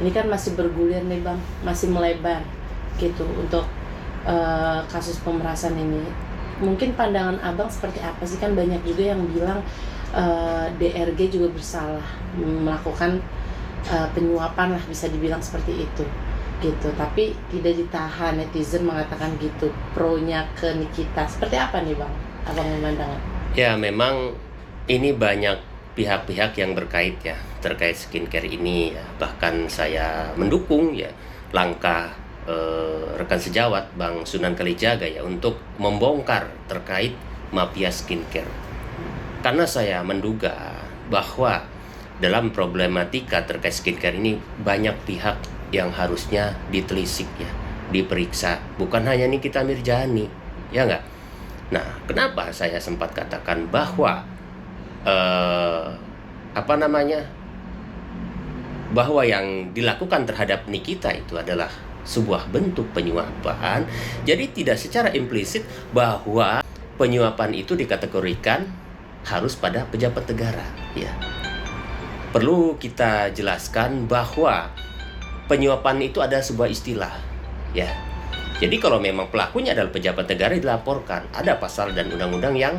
ini kan masih bergulir nih Bang, masih melebar gitu untuk kasus pemerasan ini. Mungkin pandangan Abang seperti apa sih? Kan banyak juga yang bilang DRG juga bersalah melakukan penyuapan lah, bisa dibilang seperti itu gitu, tapi tidak ditahan. Netizen mengatakan gitu, pro-nya ke Nikita. Seperti apa nih Bang, Abang memandangnya? Ya, memang ini banyak pihak-pihak yang berkait ya terkait skincare ini ya. Bahkan saya mendukung ya langkah rekan sejawat Bang Sunan Kalijaga ya untuk membongkar terkait mafia skincare. Karena saya menduga bahwa dalam problematika terkait skincare ini banyak pihak yang harusnya ditelisik ya, diperiksa. Bukan hanya Nikita Mirzani, ya nggak? Nah, kenapa saya sempat katakan bahwa bahwa yang dilakukan terhadap Nikita itu adalah sebuah bentuk penyuapan. Jadi tidak secara implisit bahwa penyuapan itu dikategorikan harus pada pejabat negara, ya. Perlu kita jelaskan bahwa penyuapan itu ada sebuah istilah, ya. Jadi kalau memang pelakunya adalah pejabat negara dilaporkan, ada pasal dan undang-undang yang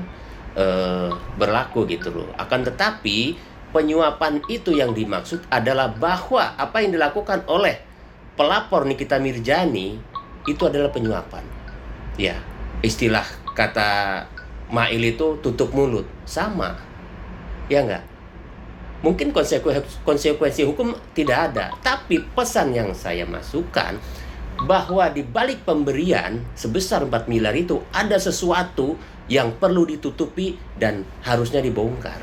berlaku gitu loh. Akan tetapi penyuapan itu yang dimaksud adalah bahwa apa yang dilakukan oleh pelapor Nikita Mirzani itu adalah penyuapan. Ya, istilah kata Mail itu tutup mulut, sama, ya enggak? Mungkin konsekuensi hukum tidak ada, tapi pesan yang saya masukkan bahwa di balik pemberian sebesar 4 miliar itu ada sesuatu yang perlu ditutupi dan harusnya dibongkar.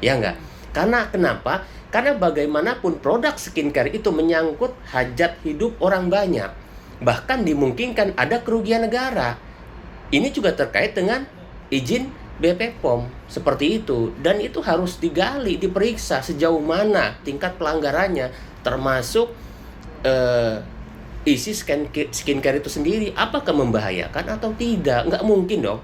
Ya enggak? Karena kenapa? Karena bagaimanapun produk skincare itu menyangkut hajat hidup orang banyak. Bahkan dimungkinkan ada kerugian negara. Ini juga terkait dengan izin BP POM seperti itu, dan itu harus digali, diperiksa sejauh mana tingkat pelanggarannya, termasuk isi skincare itu sendiri apakah membahayakan atau tidak. Nggak mungkin dong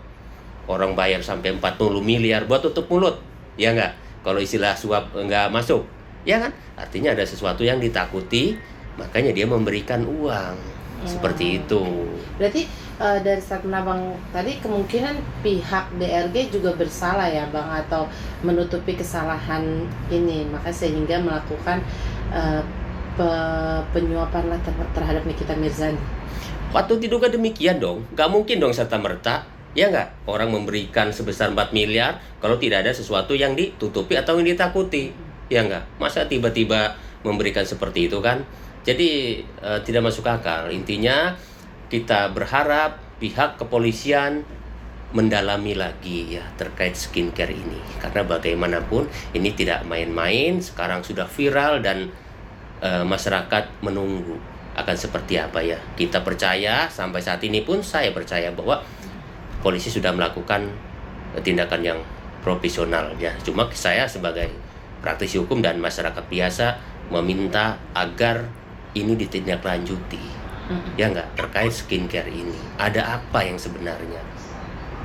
orang bayar sampai 40 miliar buat tutup mulut, ya nggak? Kalau istilah suap nggak masuk, ya kan? Artinya ada sesuatu yang ditakuti, makanya dia memberikan uang. Seperti itu. Berarti dari statement Abang tadi kemungkinan pihak DRG juga bersalah ya Bang, atau menutupi kesalahan ini, maka sehingga melakukan penyuapan lah terhadap Nikita Mirzani. Patut diduga demikian dong. Gak mungkin dong serta-merta, ya nggak? Orang memberikan sebesar 4 miliar kalau tidak ada sesuatu yang ditutupi atau yang ditakuti, ya nggak? Masa tiba-tiba memberikan seperti itu kan? Jadi tidak masuk akal. Intinya kita berharap pihak kepolisian mendalami lagi ya terkait skincare ini, karena bagaimanapun ini tidak main-main. Sekarang sudah viral dan masyarakat menunggu akan seperti apa ya. Kita percaya, sampai saat ini pun saya percaya bahwa polisi sudah melakukan tindakan yang profesional ya. Cuma saya sebagai praktisi hukum dan masyarakat biasa meminta agar ini ditindaklanjuti, ya nggak, terkait skincare ini. Ada apa yang sebenarnya?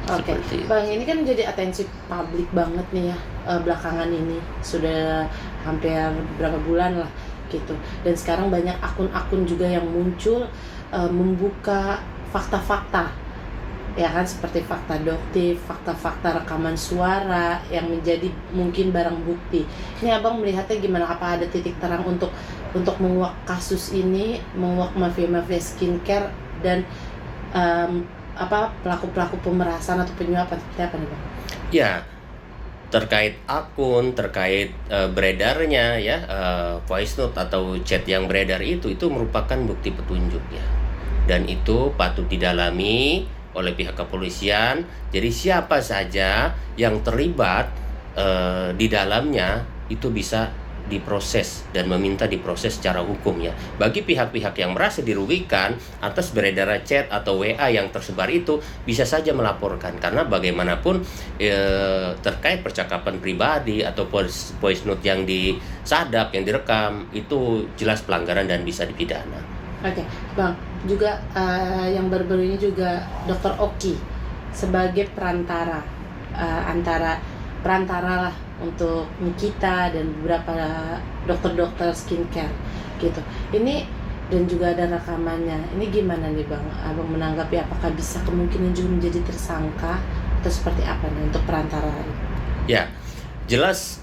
Oke, Bang, ini kan menjadi atensi publik banget nih ya belakangan ini. Sudah hampir berapa bulan lah gitu. Dan sekarang banyak akun-akun juga yang muncul membuka fakta-fakta, ya kan, seperti fakta doktif, fakta-fakta rekaman suara yang menjadi mungkin barang bukti. Ini Abang melihatnya gimana? Apa ada titik terang untuk menguak kasus ini, menguak mafia-mafia skincare dan pelaku-pelaku pemerasan atau penyuapan, seperti apa nih Bang? Ya, terkait akun, terkait beredarnya ya voice note atau chat yang beredar itu merupakan bukti petunjuk ya, dan itu patut didalami oleh pihak kepolisian. Jadi siapa saja yang terlibat di dalamnya itu bisa diproses dan meminta diproses secara hukum ya. Bagi pihak-pihak yang merasa dirugikan atas beredar chat atau WA yang tersebar itu, bisa saja melaporkan, karena bagaimanapun terkait percakapan pribadi atau voice note yang disadap, yang direkam, itu jelas pelanggaran dan bisa dipidana. Oke, Bang, juga yang baru-baru ini juga Dr. Oki sebagai perantara lah untuk Nikita dan beberapa dokter-dokter skincare. gitu. Ini dan juga ada rekamannya. Ini gimana nih Bang? Abang menanggapi apakah bisa kemungkinan juga menjadi tersangka atau seperti apa nih untuk perantara? Ya, jelas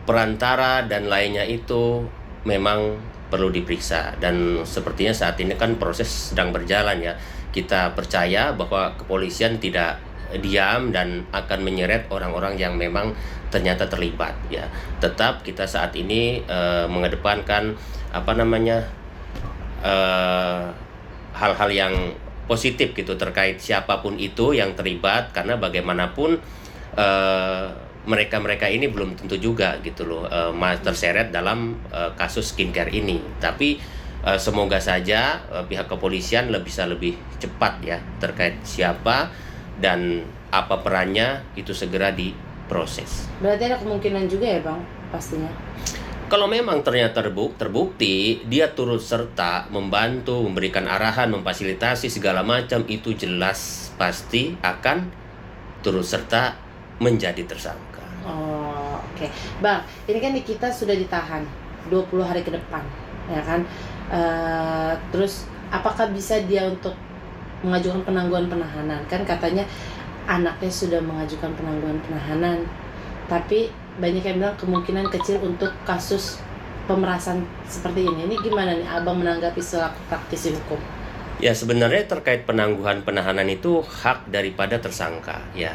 perantara dan lainnya itu memang perlu diperiksa, dan sepertinya saat ini kan proses sedang berjalan ya. Kita percaya bahwa kepolisian tidak diam dan akan menyeret orang-orang yang memang ternyata terlibat ya. Tetap kita saat ini mengedepankan hal-hal yang positif gitu terkait siapapun itu yang terlibat, karena bagaimanapun mereka ini belum tentu juga gitu loh terseret dalam kasus skincare ini. Tapi semoga saja pihak kepolisian bisa lebih cepat ya terkait siapa dan apa perannya, itu segera diproses. Berarti ada kemungkinan juga ya Bang, pastinya. Kalau memang ternyata terbukti dia turut serta membantu, memberikan arahan, memfasilitasi segala macam, itu jelas pasti akan turut serta menjadi tersangka. Oh, oke. Bang, ini kan kita sudah ditahan 20 hari ke depan, ya kan? Terus apakah bisa dia untuk mengajukan penangguhan penahanan? Kan katanya anaknya sudah mengajukan penangguhan penahanan, tapi banyak yang bilang kemungkinan kecil untuk kasus pemerasan seperti ini. Ini gimana nih Abang menanggapi selaku praktisi hukum? Ya, sebenarnya terkait penangguhan penahanan itu hak daripada tersangka ya.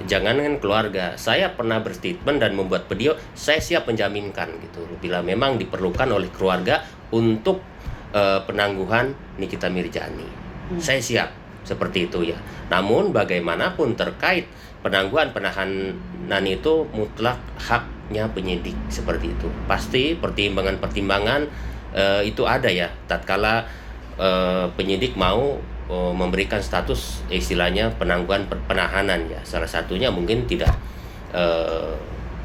Jangankan keluarga, saya pernah berstatement dan membuat video, saya siap menjaminkan gitu bila memang diperlukan oleh keluarga untuk penangguhan Nikita Mirzani. Saya siap seperti itu ya. Namun bagaimanapun terkait penangguhan penahanan itu mutlak haknya penyidik seperti itu. Pasti pertimbangan-pertimbangan itu ada ya tatkala penyidik mau memberikan status istilahnya penangguhan penahanan ya. Salah satunya mungkin tidak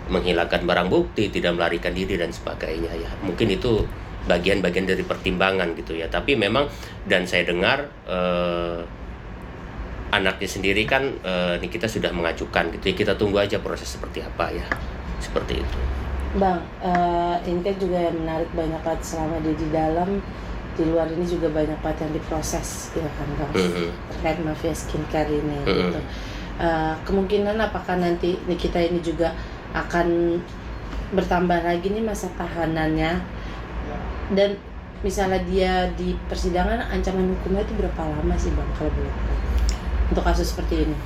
menghilangkan barang bukti, tidak melarikan diri dan sebagainya ya. Mungkin itu bagian-bagian dari pertimbangan gitu ya. Tapi memang, dan saya dengar anaknya sendiri kan Nikita sudah mengajukan gitu ya. Kita tunggu aja proses seperti apa ya. Seperti itu. Bang, ini kan juga yang menarik banyak banget selama dia di dalam, di luar ini juga banyak banget yang diproses ya kan Bang, terkait mafia skincare ini gitu. Kemungkinan apakah nanti Nikita ini juga akan bertambah lagi nih masa tahanannya, dan misalnya dia di persidangan ancaman hukumnya itu berapa lama sih Bang kalau boleh tahu untuk kasus seperti ini?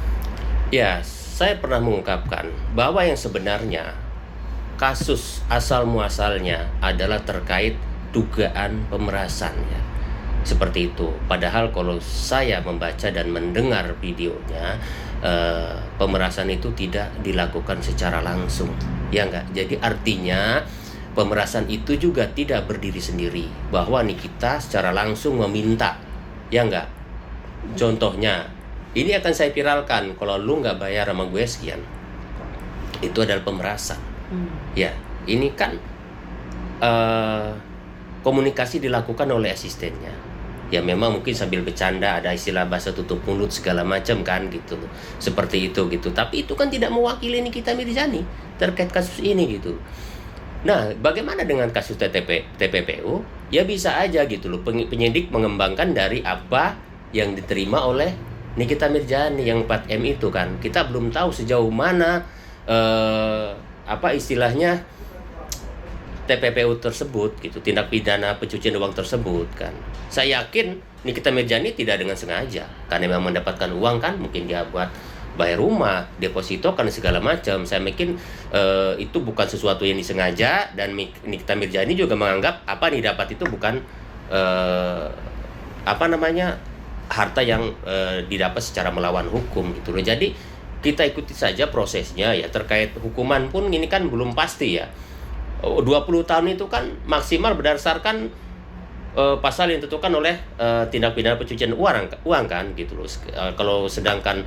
Ya, saya pernah mengungkapkan bahwa yang sebenarnya kasus asal muasalnya adalah terkait dugaan pemerasan ya. Seperti itu. Padahal kalau saya membaca dan mendengar videonya, pemerasan itu tidak dilakukan secara langsung. Ya enggak? Jadi artinya pemerasan itu juga tidak berdiri sendiri, bahwa Nikita secara langsung meminta. Ya enggak? Contohnya, ini akan saya viralkan, kalau lu nggak bayar sama gue sekian, itu adalah pemerasan. Ya, ini kan komunikasi dilakukan oleh asistennya. Ya memang mungkin sambil bercanda, ada istilah bahasa tutup mulut segala macam kan gitu loh. Seperti itu gitu. Tapi itu kan tidak mewakili Nikita Mirzani terkait kasus ini gitu. Nah, bagaimana dengan kasus TPPU? Ya bisa aja gitu loh. Penyidik mengembangkan dari apa yang diterima oleh Nikita Mirzani yang 4M itu kan. Kita belum tahu sejauh mana istilahnya TPPU tersebut gitu, tindak pidana pencucian uang tersebut kan. Saya yakin Nikita Mirzani tidak dengan sengaja, karena memang mendapatkan uang kan, mungkin dia buat bayar rumah, deposito kan segala macam. Saya yakin itu bukan sesuatu yang disengaja, dan Nikita Mirzani juga menganggap apa nih dapat itu bukan harta yang didapat secara melawan hukum gitu loh. Jadi kita ikuti saja prosesnya ya. Terkait hukuman pun ini kan belum pasti ya. 20 tahun itu kan maksimal berdasarkan pasal yang ditentukan oleh tindak pidana pencucian uang kan gitu loh. Kalau sedangkan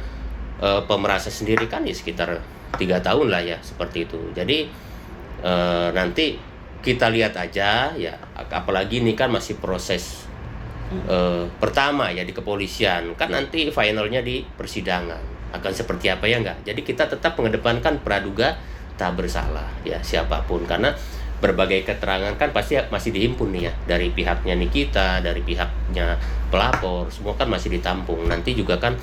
pemerasan sendiri kan ya sekitar 3 tahun lah ya, seperti itu. Jadi nanti kita lihat aja ya, apalagi ini kan masih proses pertama ya di kepolisian, kan nanti finalnya di persidangan akan seperti apa ya enggak. Jadi kita tetap mengedepankan praduga tak bersalah ya siapapun, karena berbagai keterangan kan pasti masih dihimpun nih ya, dari pihaknya Nikita, dari pihaknya pelapor, semua kan masih ditampung. Nanti juga kan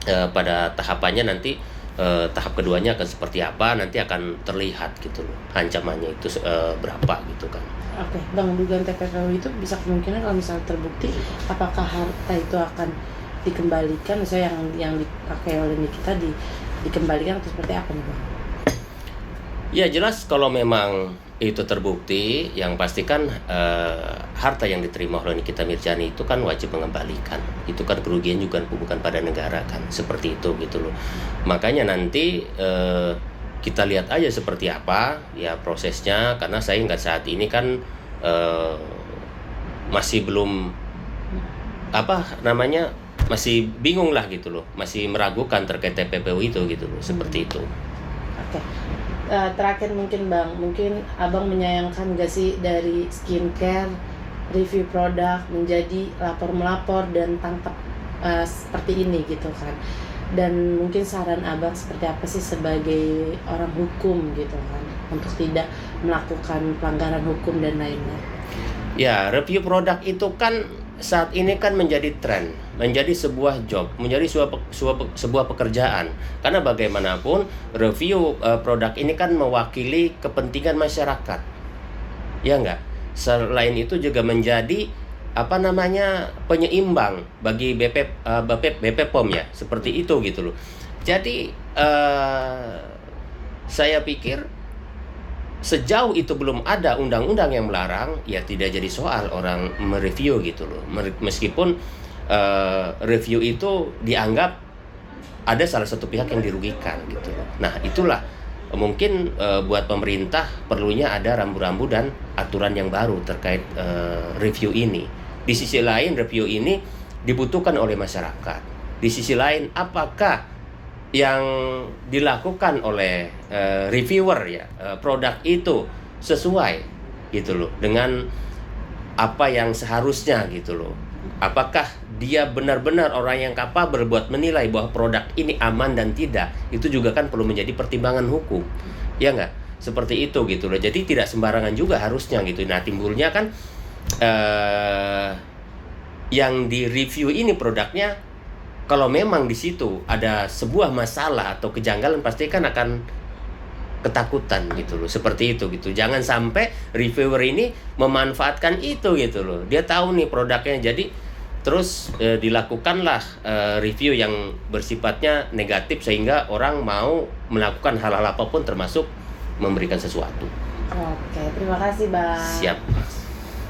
pada tahapannya nanti tahap keduanya akan seperti apa, nanti akan terlihat gitu loh ancamannya itu berapa gitu kan. Oke, Bang, dugaan TPPU itu bisa kemungkinan kalau misalnya terbukti, apakah harta itu akan dikembalikan, misalnya yang dipakai oleh Nikita dikembalikan atau seperti apa nih, Bang? Ya jelas kalau memang itu terbukti, yang pastikan harta yang diterima oleh Nikita Mirzani itu kan wajib mengembalikan. Itu kan kerugian juga bukan pada negara kan, seperti itu gitu loh. Makanya nanti kita lihat aja seperti apa ya prosesnya, karena saya nggak saat ini kan masih belum masih bingung lah gitu loh, masih meragukan terkait TPPU itu gitu loh, seperti itu. Oke. Terakhir mungkin Bang, mungkin Abang menyayangkan gak sih dari skincare review produk menjadi lapor-melapor dan tangkap seperti ini gitu kan. Dan mungkin saran Abang seperti apa sih sebagai orang hukum gitu kan, untuk tidak melakukan pelanggaran hukum dan lainnya? Ya, review produk itu kan saat ini kan menjadi tren, menjadi sebuah job, menjadi sebuah pekerjaan. Karena bagaimanapun review produk ini kan mewakili kepentingan masyarakat. Ya enggak? Selain itu juga menjadi penyeimbang bagi BP POM ya, seperti itu gitu loh. Jadi saya pikir sejauh itu belum ada undang-undang yang melarang, ya tidak jadi soal orang mereview gitu loh. Meskipun review itu dianggap ada salah satu pihak yang dirugikan gitu loh. Nah itulah mungkin buat pemerintah perlunya ada rambu-rambu dan aturan yang baru terkait review ini. Di sisi lain review ini dibutuhkan oleh masyarakat. Di sisi lain apakah yang dilakukan oleh reviewer ya produk itu sesuai gitu loh dengan apa yang seharusnya gitu loh. Apakah dia benar-benar orang yang kapabel buat menilai bahwa produk ini aman dan tidak, itu juga kan perlu menjadi pertimbangan hukum, ya nggak? Seperti itu gitu loh. Jadi tidak sembarangan juga harusnya gitu. Nah timbulnya kan yang di review ini produknya, kalau memang di situ ada sebuah masalah atau kejanggalan, pasti kan akan ketakutan gitu loh, seperti itu gitu. Jangan sampai reviewer ini memanfaatkan itu gitu loh. Dia tahu nih produknya, jadi terus dilakukanlah review yang bersifatnya negatif sehingga orang mau melakukan hal-hal apapun termasuk memberikan sesuatu. Oke, terima kasih Bang. Siap.